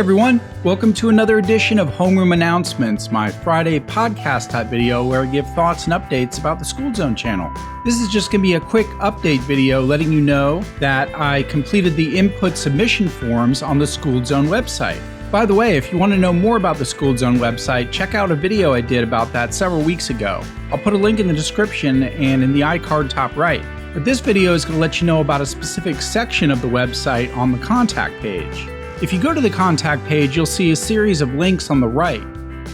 everyone, welcome to another edition of Homeroom Announcements, my Friday podcast type video where I give thoughts and updates about the Skooled Zone channel. This is just going to be a quick update video letting you know that I completed the input submission forms on the Skooled Zone website. By the way, if you want to know more about the Skooled Zone website, check out a video I did about that several weeks ago. I'll put a link in the description and in the iCard top right. But this video is going to let you know about a specific section of the website on the contact page. If you go to the contact page, you'll see a series of links on the right.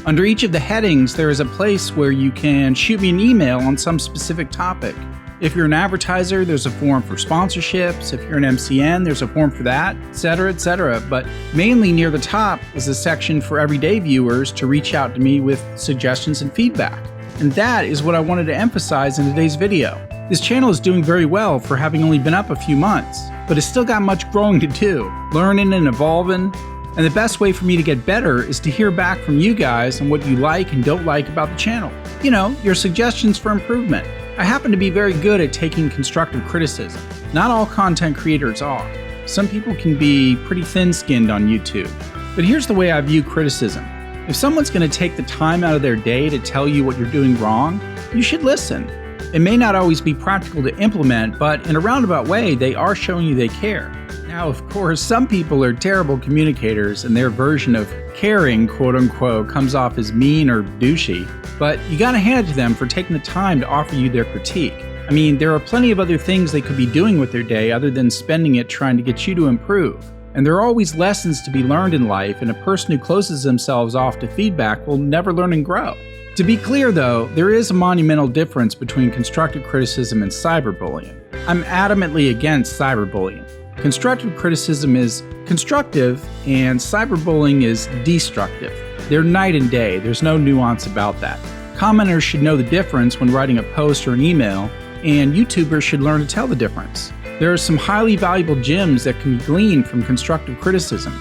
Under each of the headings, there is a place where you can shoot me an email on some specific topic. If you're an advertiser, there's a form for sponsorships. If you're an MCN, there's a form for that, etc., etc. But mainly near the top is a section for everyday viewers to reach out to me with suggestions and feedback. And that is what I wanted to emphasize in today's video. This channel is doing very well for having only been up a few months, but it's still got much growing to do, learning and evolving. And the best way for me to get better is to hear back from you guys on what you like and don't like about the channel. You know, your suggestions for improvement. I happen to be very good at taking constructive criticism. Not all content creators are. Some people can be pretty thin-skinned on YouTube. But here's the way I view criticism. If someone's going to take the time out of their day to tell you what you're doing wrong, you should listen. It may not always be practical to implement, but in a roundabout way, they are showing you they care. Now, of course, some people are terrible communicators and their version of caring, quote unquote, comes off as mean or douchey, but you gotta hand it to them for taking the time to offer you their critique. I mean, there are plenty of other things they could be doing with their day other than spending it trying to get you to improve. And there are always lessons to be learned in life, and a person who closes themselves off to feedback will never learn and grow. To be clear though, there is a monumental difference between constructive criticism and cyberbullying. I'm adamantly against cyberbullying. Constructive criticism is constructive and cyberbullying is destructive. They're night and day, there's no nuance about that. Commenters should know the difference when writing a post or an email, and YouTubers should learn to tell the difference. There are some highly valuable gems that can be gleaned from constructive criticism.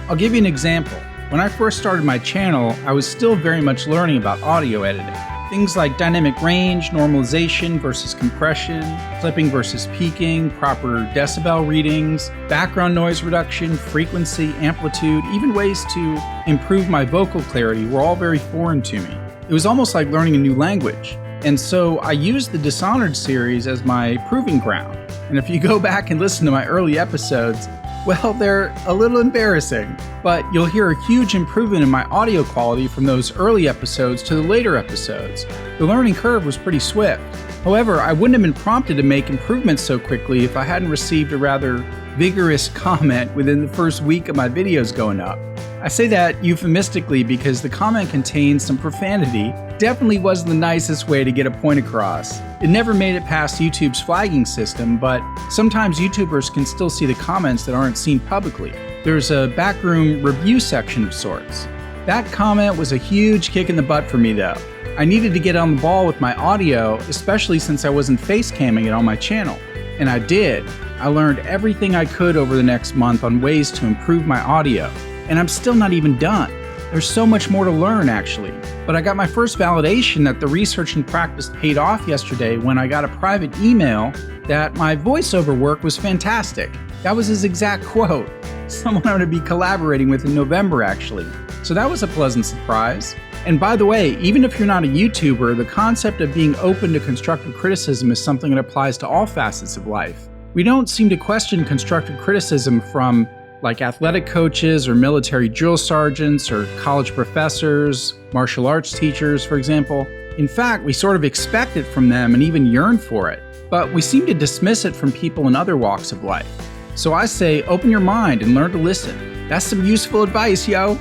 I'll give you an example. When I first started my channel, I was still very much learning about audio editing. Things like dynamic range, normalization versus compression, clipping versus peaking, proper decibel readings, background noise reduction, frequency, amplitude, even ways to improve my vocal clarity were all very foreign to me. It was almost like learning a new language. And so I used the Dishonored series as my proving ground. And if you go back and listen to my early episodes, well, they're a little embarrassing, but you'll hear a huge improvement in my audio quality from those early episodes to the later episodes. The learning curve was pretty swift. However, I wouldn't have been prompted to make improvements so quickly if I hadn't received a rather vigorous comment within the first week of my videos going up. I say that euphemistically because the comment contained some profanity. Definitely wasn't the nicest way to get a point across. It never made it past YouTube's flagging system, but sometimes YouTubers can still see the comments that aren't seen publicly. There's a backroom review section of sorts. That comment was a huge kick in the butt for me though. I needed to get on the ball with my audio, especially since I wasn't face camming it on my channel. And I did. I learned everything I could over the next month on ways to improve my audio. And I'm still not even done. There's so much more to learn actually. But I got my first validation that the research and practice paid off yesterday when I got a private email that my voiceover work was fantastic. That was his exact quote. Someone I'm going to be collaborating with in November actually. So that was a pleasant surprise. And by the way, even if you're not a YouTuber, the concept of being open to constructive criticism is something that applies to all facets of life. We don't seem to question constructive criticism from like athletic coaches or military drill sergeants or college professors, martial arts teachers, for example. In fact, we sort of expect it from them and even yearn for it, but we seem to dismiss it from people in other walks of life. So I say, open your mind and learn to listen. That's some useful advice, yo.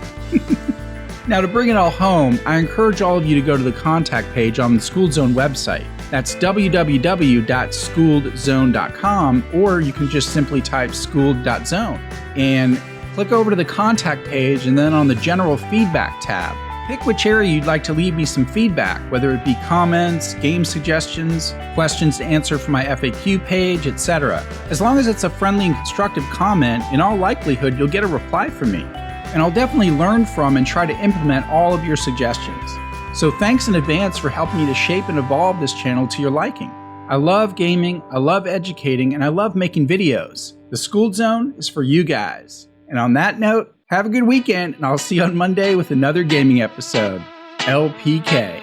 Now to bring it all home, I encourage all of you to go to the contact page on the Skooled Zone website. That's www.skooledzone.com, or you can just simply type skooled.zone and click over to the contact page and then on the general feedback tab. Pick which area you'd like to leave me some feedback, whether it be comments, game suggestions, questions to answer for my FAQ page, etc. As long as it's a friendly and constructive comment, in all likelihood you'll get a reply from me. And I'll definitely learn from and try to implement all of your suggestions. So thanks in advance for helping me to shape and evolve this channel to your liking. I love gaming, I love educating, and I love making videos. The Skooled Zone is for you guys. And on that note, Have a good weekend, and I'll see you on Monday with another gaming episode. LPK.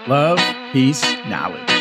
Love, peace, knowledge.